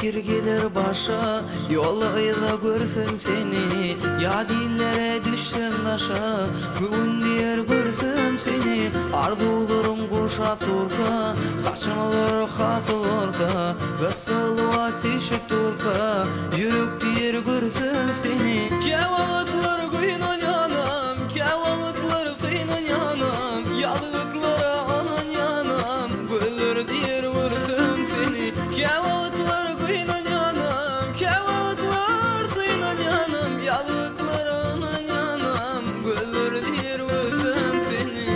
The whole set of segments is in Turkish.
fikir gelir başa, yolayla görsem seni. Ya dillere düşsem taşa, bugün diyer görsem seni. Arzularım kuşap turka, kaçan olur hasıl orka. Vesıl ateşip turka, yürük diyer görsem seni. Kevalıtlar kıyınan yanam, kevalıtlar kıyınan yanam. Yalıklara anan yanam, güller diyer görsem seni. Kevalıtlar kıyınan yanam, kevalıtlar kıyınan yanam. Yalıklara anan yanam, güller diyer görsem seni.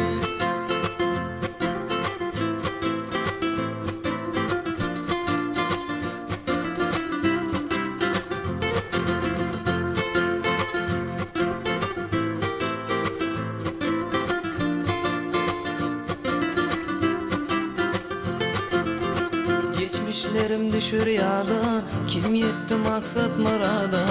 Geçmişlerim düşür yada, kim yetti maksat murada.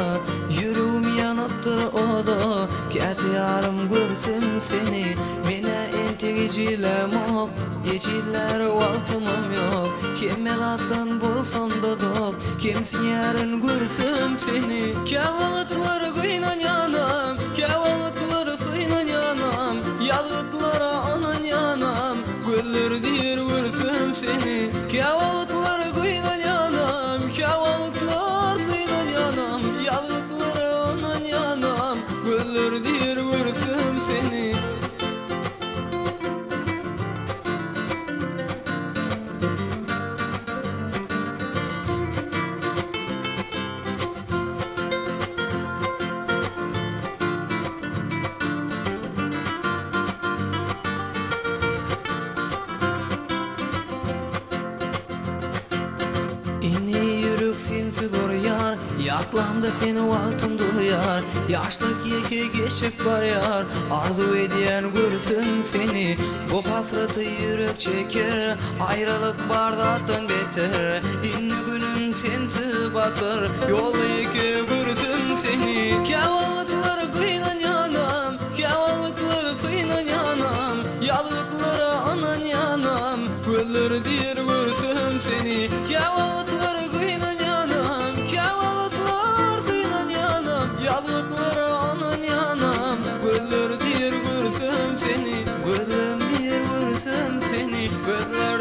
Yüreğim yanıptır oda, ket yarım görsem seni. Mene entegicilem ok, geçiller vaktimim yok. Kim melattan bolsan da dok, kimsin yarın görsem seni. Kevalıtlar kıyınan yanam, kevalıtlar sıyınan yanam. Yalıtlara anan yanam, güller diyer görsem seni. Kevalıtlar kıyınan yanam, kevalıtlar sıyınan yanam. Yalıtlara anan yanam, güller diyer görsem seni. İni yürük sensiz orayar, yaklamda seni vaktim duruyar. Yaşlık yeke geçip var yar, arzu ediyen görsün seni. Bu hasreti yürek çeker, ayrılık bardattan beter. İnni günüm sensiz batır, yol yeke görsün seni. Kevalıtlar kıyınan yanam, kevalıtlar sıyınan yanam. Yalıklara anan yanam, güller diyer görsün seni. Kevalıtlar kıyınan yanam, kevalıtlar sıyınan yanam. Yalıklara anan yanam, güller diyer görsün seni. Güller diyer görsün seni. Güller